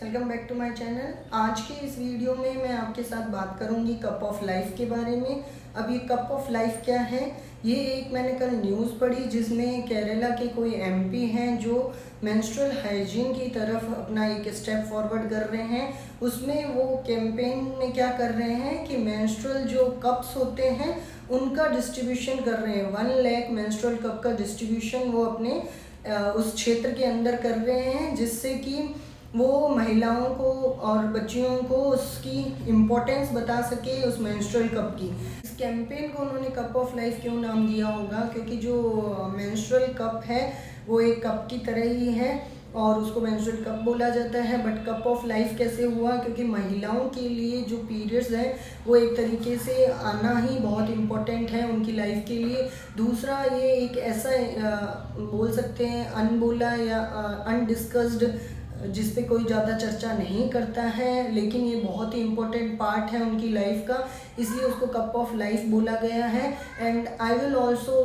Welcome back to my channel. आज के इस वीडियो में मैं आपके साथ बात करूंगी कप ऑफ लाइफ के बारे में। अब ये कप ऑफ लाइफ क्या है, ये एक मैंने कल न्यूज़ पढ़ी जिसमें केरला के कोई एमपी हैं जो मेंस्ट्रुअल हाइजीन की तरफ अपना एक स्टेप फॉरवर्ड कर रहे हैं। उसमें वो कैंपेन में क्या कर रहे हैं कि मेंस्ट्रुअल जो कप्स होते हैं उनका डिस्ट्रीब्यूशन कर रहे हैं। 1 लाख मेंस्ट्रुअल कप का डिस्ट्रीब्यूशन वो अपने उस क्षेत्र के अंदर कर रहे हैं, जिससे कि वो महिलाओं को और बच्चियों को उसकी इम्पोर्टेंस बता सके उस मेंस्ट्रुअल कप की। इस कैंपेन को उन्होंने कप ऑफ लाइफ क्यों नाम दिया होगा, क्योंकि जो मेंस्ट्रुअल कप है वो एक कप की तरह ही है और उसको मेंस्ट्रुअल कप बोला जाता है। बट कप ऑफ लाइफ कैसे हुआ, क्योंकि महिलाओं के लिए जो पीरियड्स हैं वो एक तरीके से आना ही बहुत इम्पोर्टेंट है उनकी लाइफ के लिए। दूसरा, ये एक ऐसा बोल सकते हैं अनबोला या अनडिस्कस्ड, जिस पे कोई ज़्यादा चर्चा नहीं करता है, लेकिन ये बहुत ही इम्पोर्टेंट पार्ट है उनकी लाइफ का, इसलिए उसको कप ऑफ लाइफ बोला गया है। And I will also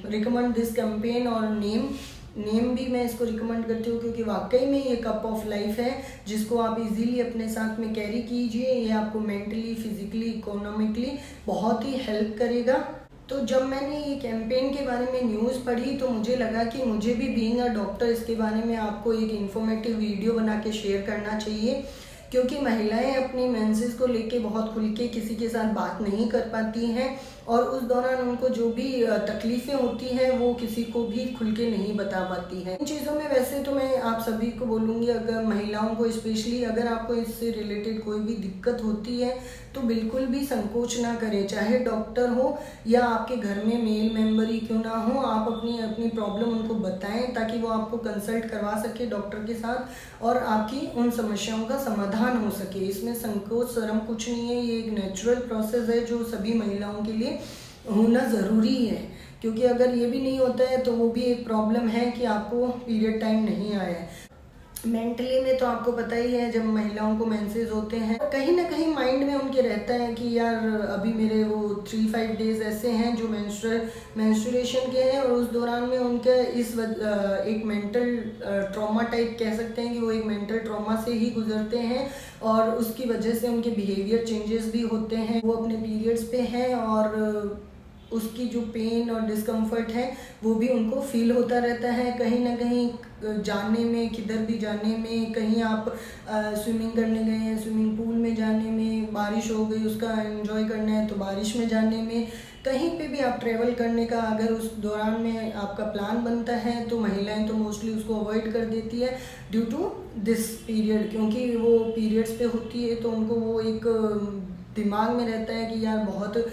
recommend this campaign और नेम भी मैं इसको रिकमेंड करती हूँ, क्योंकि वाकई में ये कप ऑफ लाइफ है जिसको आप इजीली अपने साथ में कैरी कीजिए। ये आपको मेंटली, फिजिकली, इकोनॉमिकली बहुत ही हेल्प करेगा। तो जब मैंने ये कैंपेन के बारे में न्यूज़ पढ़ी तो मुझे लगा कि मुझे भी बीइंग अ डॉक्टर इसके बारे में आपको एक इन्फॉर्मेटिव वीडियो बना के शेयर करना चाहिए, क्योंकि महिलाएं अपनी मेंसेस को लेके बहुत खुल के किसी के साथ बात नहीं कर पाती हैं और उस दौरान उनको जो भी तकलीफ़ें होती हैं वो किसी को भी खुल के नहीं बता पाती हैं। इन चीज़ों में वैसे तो मैं आप सभी को बोलूँगी, अगर महिलाओं को स्पेशली अगर आपको इससे रिलेटेड कोई भी दिक्कत होती है तो बिल्कुल भी संकोच ना करें, चाहे डॉक्टर हो या आपके घर में मेल मेंबर ही क्यों ना हो, आप अपनी प्रॉब्लम उनको बताएं ताकि वो आपको कंसल्ट करवा सके डॉक्टर के साथ और आपकी उन समस्याओं का समाधान हो सके। इसमें संकोच शर्म कुछ नहीं है, ये एक नेचुरल प्रोसेस है जो सभी महिलाओं के लिए होना ज़रूरी है, क्योंकि अगर ये भी नहीं होता है तो वो भी एक प्रॉब्लम है कि आपको पीरियड टाइम नहीं आया है। मेंटली में तो आपको पता ही है, जब महिलाओं को मेंसेस होते हैं कहीं ना कहीं माइंड में उनके रहता है कि यार अभी मेरे वो 3-5 डेज ऐसे हैं जो मेंस्ट्रुएशन के हैं और उस दौरान में उनके एक मेंटल ट्रॉमा टाइप कह सकते हैं कि वो एक मेंटल ट्रॉमा से ही गुजरते हैं और उसकी वजह से उनके बिहेवियर चेंजेस भी होते हैं। वो अपने पीरियड्स पे हैं और उसकी जो पेन और डिस्कम्फर्ट है वो भी उनको फील होता रहता है। कहीं ना कहीं जाने में, किधर भी जाने में, कहीं आप स्विमिंग करने गए हैं, स्विमिंग पूल में जाने में, बारिश हो गई उसका एंजॉय करना है तो बारिश में जाने में, कहीं पे भी आप ट्रैवल करने का अगर उस दौरान में आपका प्लान बनता है तो महिलाएं तो मोस्टली उसको अवॉइड कर देती है ड्यू टू दिस पीरियड, क्योंकि वो पीरियड्स पे होती है तो उनको वो एक दिमाग में रहता है कि यार बहुत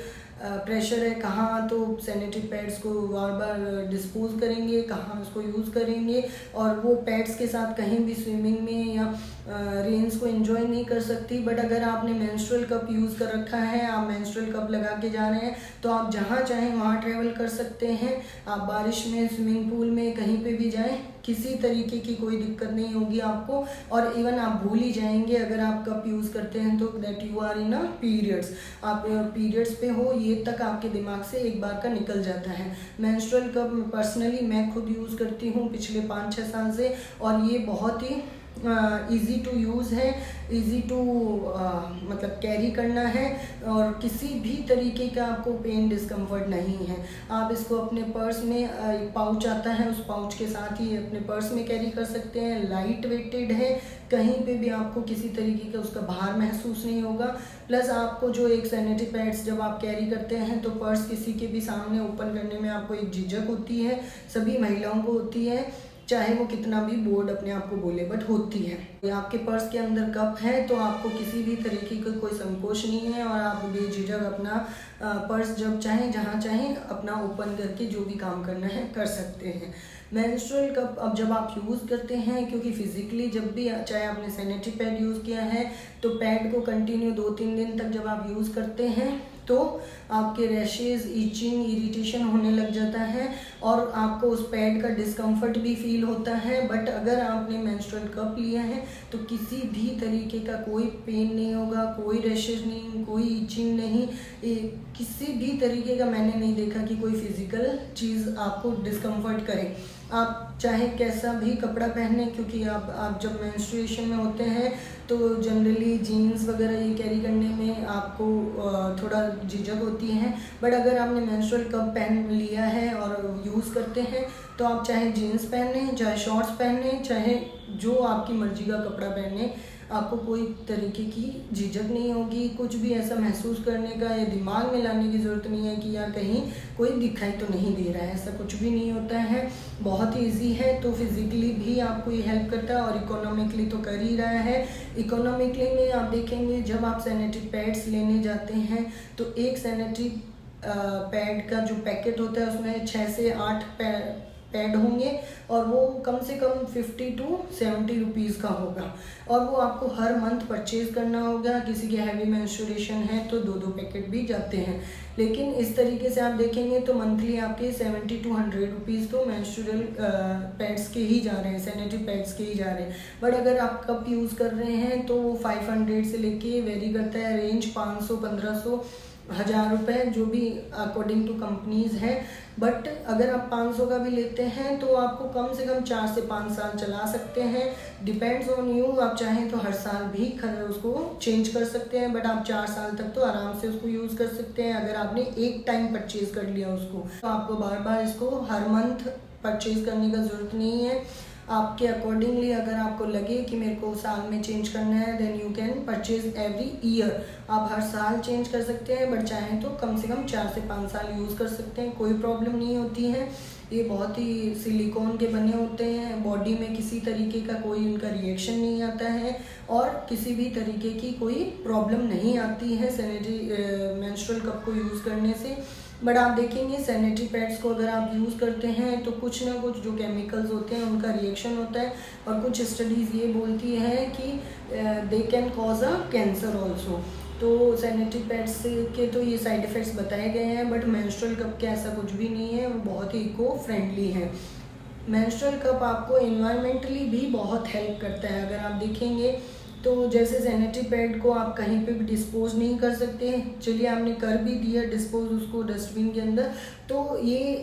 प्रेशर है, कहाँ तो सैनिटरी पैड्स को बार बार डिस्पोज करेंगे, कहाँ उसको यूज़ करेंगे और वो पैड्स के साथ कहीं भी स्विमिंग में या रेंस को एंजॉय नहीं कर सकती। बट अगर आपने मेंस्ट्रुअल कप यूज़ कर रखा है, आप मेंस्ट्रुअल कप लगा के जा रहे हैं तो आप जहाँ चाहें वहाँ ट्रैवल कर सकते हैं। आप बारिश में, स्विमिंग पूल में, कहीं पे भी जाएं, किसी तरीके की कोई दिक्कत नहीं होगी आपको और इवन आप भूल ही जाएंगे अगर आप कप यूज़ करते हैं तो that you are in a periods, आप पीरियड्स पे हो, ये तक आपके दिमाग से एक बार का निकल जाता है। मेंस्ट्रुअल कप पर्सनली मैं खुद यूज़ करती हूँ पिछले 5-6 साल से और ये बहुत ही ईज़ी टू यूज़ है, ईज़ी टू मतलब कैरी करना है और किसी भी तरीके का आपको पेन डिस्कम्फर्ट नहीं है। आप इसको अपने पर्स में, एक पाउच आता है उस पाउच के साथ ही अपने पर्स में कैरी कर सकते हैं। लाइट वेटेड है, कहीं पे भी आपको किसी तरीके का उसका भार महसूस नहीं होगा। प्लस आपको जो एक सैनिटरी पैड्स जब आप कैरी करते हैं तो पर्स किसी के भी सामने ओपन करने में आपको एक झिझक होती है, सभी महिलाओं को होती है, चाहे वो कितना भी बोर्ड अपने आप को बोले, बट होती है। आपके पर्स के अंदर कप है तो आपको किसी भी तरीके का कोई संकोच नहीं है और आप बेझिझक अपना पर्स जब चाहें, जहाँ चाहें अपना ओपन करके जो भी काम करना है कर सकते हैं। मेंस्ट्रुअल कप अब जब आप यूज़ करते हैं, क्योंकि फिजिकली जब भी, चाहे आपने सैनिटरी पैड यूज़ किया है तो पैड को कंटिन्यू 2-3 दिन तक जब आप यूज़ करते हैं तो आपके रैशेज़, इचिंग, इरिटेशन होने लग जाता है और आपको उस पैड का डिस्कम्फर्ट भी फील होता है। बट अगर आपने मेंस्ट्रुअल कप लिया है तो किसी भी तरीके का कोई पेन नहीं होगा, कोई रैशेज़ नहीं, कोई इचिंग नहीं, किसी भी तरीके का मैंने नहीं देखा कि कोई फिजिकल चीज़ आपको डिस्कम्फर्ट करे। आप चाहे कैसा भी कपड़ा पहने, क्योंकि आप जब मेंस्ट्रुएशन में होते हैं तो जनरली जीन्स वगैरह ये कैरी करने में आपको थोड़ा झिझक होती है। बट अगर आपने मेंस्ट्रुअल कप पहन लिया है और यूज़ करते हैं तो आप चाहे जीन्स पहने, चाहे शॉर्ट्स पहने, चाहे जो आपकी मर्जी का कपड़ा पहने, आपको कोई तरीके की झिझक नहीं होगी। कुछ भी ऐसा महसूस करने का या दिमाग में लाने की ज़रूरत नहीं है कि यार कहीं कोई दिखाई तो नहीं दे रहा है, ऐसा कुछ भी नहीं होता है। बहुत ही ईजी है, तो फिज़िकली भी आपको ये हेल्प करता है और इकोनॉमिकली तो कर ही रहा है। इकोनॉमिकली में आप देखेंगे जब आप सैनिटरी पैड्स लेने जाते हैं तो एक सैनिटरी पैड का जो पैकेट होता है उसमें 6 से 8 पैड होंगे और वो कम से कम 50 to 70 रुपीज़ का होगा और वो आपको हर मंथ परचेज़ करना होगा। किसी के हैवी मेंस्ट्रुएशन है तो 2-2 पैकेट भी जाते हैं, लेकिन इस तरीके से आप देखेंगे तो मंथली आपके 70 to 100 रुपीज़ तो मेंस्ट्रुअल पैड्स के ही जा रहे हैं, सैनिटरी पैड्स के ही जा रहे हैं। बट अगर आप कप यूज़ कर रहे हैं तो वो 500 से लेके वेरी करता है, रेंज 500, 1500, 1000 रुपये, जो भी अकॉर्डिंग टू कंपनीज़ है। बट अगर आप 500 का भी लेते हैं तो आपको कम से कम 4 से 5 साल चला सकते हैं। डिपेंड्स ऑन यू, आप चाहें तो हर साल भी उसको चेंज कर सकते हैं, बट आप 4 साल तक तो आराम से उसको यूज़ कर सकते हैं अगर आपने एक टाइम परचेज़ कर लिया उसको। तो आपको बार बार इसको हर मंथ परचेज़ करने का ज़रूरत नहीं है। आपके अकॉर्डिंगली अगर आपको लगे कि मेरे को साल में चेंज करना है then you can purchase every year. आप हर साल चेंज कर सकते हैं, बट चाहें तो कम से कम 4 से 5 साल यूज़ कर सकते हैं, कोई प्रॉब्लम नहीं होती है। ये बहुत ही सिलिकॉन के बने होते हैं, बॉडी में किसी तरीके का कोई उनका रिएक्शन नहीं आता है और किसी भी तरीके की कोई प्रॉब्लम नहीं आती है सैनिटरी मेंस्ट्रुअल कप को यूज़ करने से। बट आप देखेंगे सैनिटरी पैड्स को अगर आप यूज़ करते हैं तो कुछ ना कुछ जो केमिकल्स होते हैं उनका रिएक्शन होता है और कुछ स्टडीज़ ये बोलती है कि they can cause a cancer also. तो सैनिटरी पैड्स के तो ये साइड इफ़ेक्ट्स बताए गए हैं, बट मेंस्ट्रुअल कप के ऐसा कुछ भी नहीं है, वो बहुत ही इको फ्रेंडली है। मेंस्ट्रुअल कप आपको इन्वायरमेंटली भी बहुत हेल्प करता है। अगर आप देखेंगे तो जैसे सैनिटरी पैड को आप कहीं पे भी डिस्पोज नहीं कर सकते, चलिए आपने कर भी दिया डिस्पोज उसको डस्टबिन के अंदर, तो ये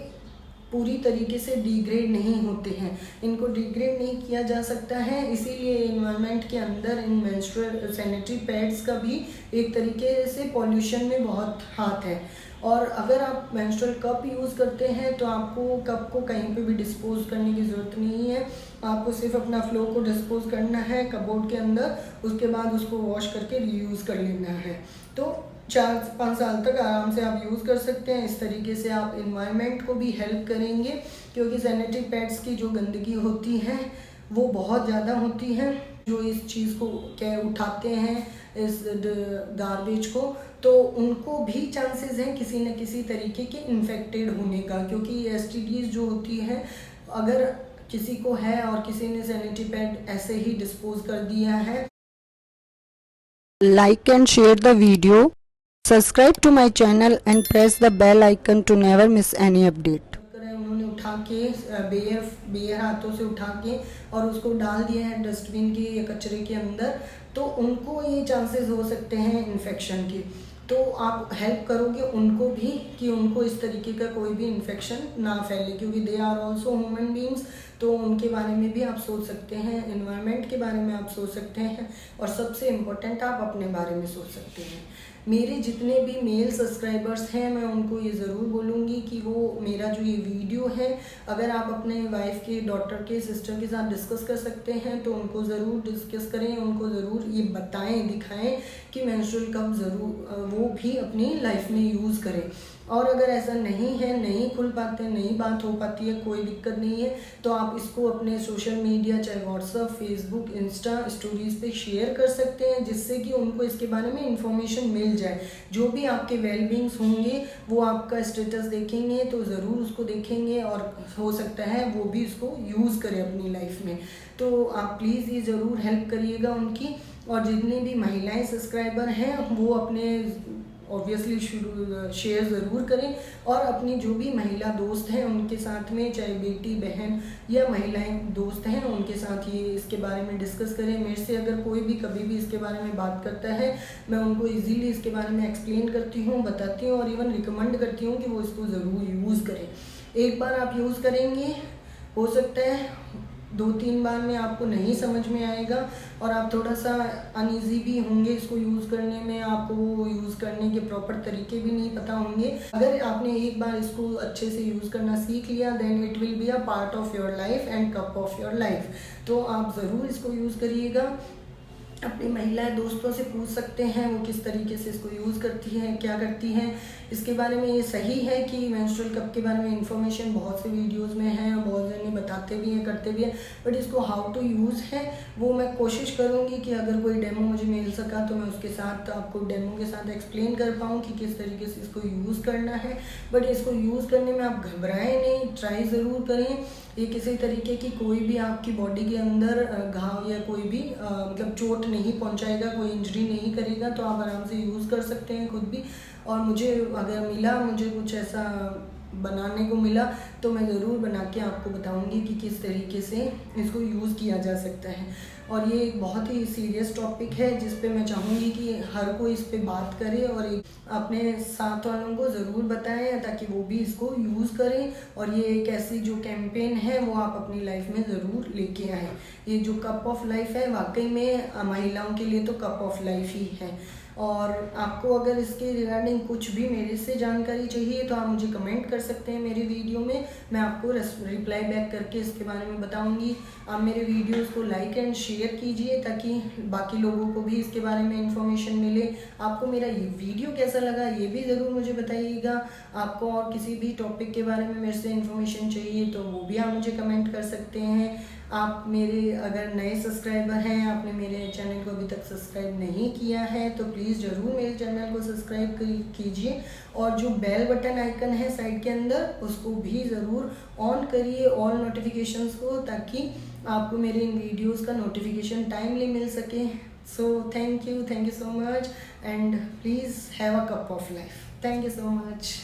पूरी तरीके से डिग्रेड नहीं होते हैं, इनको डिग्रेड नहीं किया जा सकता है। इसीलिए इन्वायरमेंट के अंदर इन मेंस्ट्रुअल सैनिटरी पैड्स का भी एक तरीके से पॉल्यूशन में बहुत हाथ है। और अगर आप मेंस्ट्रुअल कप यूज़ करते हैं तो आपको कप को कहीं पे भी डिस्पोज करने की ज़रूरत नहीं है, आपको सिर्फ अपना फ्लो को डिस्पोज करना है कपबोर्ड के अंदर, उसके बाद उसको वॉश करके रीयूज़ कर लेना है। तो 4-5 साल तक आराम से आप यूज़ कर सकते हैं। इस तरीके से आप इन्वायरमेंट को भी हेल्प करेंगे, क्योंकि सैनिटरी पैड्स की जो गंदगी होती है वो बहुत ज़्यादा होती है। जो इस चीज़ को क्या उठाते हैं इस गार्बेज को, तो उनको भी चांसेस हैं किसी न किसी तरीके के इन्फेक्टेड होने का, क्योंकि एसटीडीज जो होती है अगर किसी को है और किसी ने सैनिटरी पैड ऐसे ही डिस्पोज कर दिया है। Like and share the video, subscribe to my channel and press the bell icon to never miss any update. उन्होंने उठा के बेयर हाथों से उठा के और उसको डाल दिया है डस्टबिन के या कचरे के अंदर, तो उनको ये चांसेस हो सकते हैं इन्फेक्शन के। तो आप हेल्प करोगे उनको भी कि उनको इस तरीके का कोई भी इन्फेक्शन ना फैले, क्योंकि they are also human beings. तो उनके बारे में भी आप सोच सकते हैं, एनवायरनमेंट के बारे में आप सोच सकते हैं, और सबसे इम्पोर्टेंट आप अपने बारे में सोच सकते हैं। मेरे जितने भी मेल सब्सक्राइबर्स हैं मैं उनको ये ज़रूर बोलूँगी कि वो मेरा जो ये वीडियो है अगर आप अपने वाइफ के, डॉटर के, सिस्टर के साथ डिस्कस कर सकते हैं तो उनको ज़रूर डिस्कस करें, उनको ज़रूर ये बताएं, दिखाएं कि मेंस्ट्रुअल कप ज़रूर वो भी अपनी लाइफ में यूज़ करें। और अगर ऐसा नहीं है, नहीं खुल पाते, नहीं बात हो पाती है, कोई दिक्कत नहीं है, तो आप इसको अपने सोशल मीडिया चाहे व्हाट्सअप, फेसबुक, इंस्टा स्टोरीज़ पे शेयर कर सकते हैं, जिससे कि उनको इसके बारे में इंफॉर्मेशन मिल जाए। जो भी आपके वेलबींग्स होंगे वो आपका स्टेटस देखेंगे तो ज़रूर उसको देखेंगे और हो सकता है वो भी इसको यूज़ करें अपनी लाइफ में। तो आप प्लीज़ ये ज़रूर हेल्प करिएगा उनकी। और जितनी भी महिलाएँ सब्सक्राइबर हैं वो अपने ऑब्वियसली शेयर ज़रूर करें और अपनी जो भी महिला दोस्त हैं उनके साथ में, चाहे बेटी, बहन या महिलाएं दोस्त हैं, उनके साथ ये इसके बारे में डिस्कस करें। मेरे से अगर कोई भी कभी भी इसके बारे में बात करता है मैं उनको इजीली इसके बारे में एक्सप्लेन करती हूँ, बताती हूँ और इवन रिकमेंड करती हूँ कि वो इसको ज़रूर यूज़ करें। एक बार आप यूज़ करेंगे हो सकता है 2-3 बार में आपको नहीं समझ में आएगा और आप थोड़ा सा अनईजी भी होंगे इसको यूज़ करने में, आपको वो यूज़ करने के प्रॉपर तरीके भी नहीं पता होंगे। अगर आपने एक बार इसको अच्छे से यूज़ करना सीख लिया then it will be a part of your life and cup of your life. तो आप ज़रूर इसको यूज़ करिएगा। अपनी महिला दोस्तों से पूछ सकते हैं वो किस तरीके से इसको यूज़ करती हैं, क्या करती हैं इसके बारे में। ये सही है कि मेंस्ट्रुअल कप के बारे में इंफॉर्मेशन बहुत से वीडियोस में है, बहुत जने बताते भी हैं, करते भी हैं, बट इसको हाउ टू यूज़ है वो मैं कोशिश करूँगी कि अगर कोई डेमो मुझे मिल सका तो मैं उसके साथ आपको डेमो के साथ एक्सप्लेन कर पाऊँ कि किस तरीके से इसको यूज़ करना है। बट इसको यूज़ करने में आप घबराएं नहीं, ट्राई ज़रूर करें। ये किसी तरीके की कोई भी आपकी बॉडी के अंदर घाव या कोई भी मतलब चोट नहीं पहुंचाएगा, कोई इंजरी नहीं करेगा, तो आप आराम से यूज़ कर सकते हैं खुद भी। और मुझे अगर मिला, मुझे कुछ ऐसा बनाने को मिला तो मैं ज़रूर बना के आपको बताऊंगी कि किस तरीके से इसको यूज़ किया जा सकता है। और ये एक बहुत ही सीरियस टॉपिक है जिस पे मैं चाहूँगी कि हर कोई इस पे बात करे और अपने साथ वालों को ज़रूर बताएं ताकि वो भी इसको यूज़ करें। और ये एक ऐसी जो कैंपेन है वो आप अपनी लाइफ में ज़रूर लेके आएँ। ये जो कप ऑफ लाइफ है वाकई में महिलाओं के लिए तो कप ऑफ लाइफ ही है। और आपको अगर इसके रिगार्डिंग कुछ भी मेरे से जानकारी चाहिए तो आप मुझे कमेंट कर सकते हैं मेरी वीडियो में, मैं आपको रिप्लाई बैक करके इसके बारे में बताऊंगी। आप मेरे वीडियोस को लाइक एंड शेयर कीजिए ताकि बाकी लोगों को भी इसके बारे में इंफॉर्मेशन मिले। आपको मेरा ये वीडियो कैसा लगा ये भी ज़रूर मुझे बताइएगा। आपको और किसी भी टॉपिक के बारे में मेरे से इंफॉर्मेशन चाहिए तो वो भी आप मुझे कमेंट कर सकते हैं। आप मेरे अगर नए सब्सक्राइबर हैं, आपने मेरे चैनल को अभी तक सब्सक्राइब नहीं किया है तो प्लीज़ ज़रूर मेरे चैनल को सब्सक्राइब कीजिए और जो बेल बटन आइकन है साइड के अंदर उसको भी ज़रूर ऑन करिए, ऑल नोटिफिकेशंस को, ताकि आपको मेरे इन वीडियोस का नोटिफिकेशन टाइमली मिल सके। So thank you so much and please have a cup of life. Thank you so much.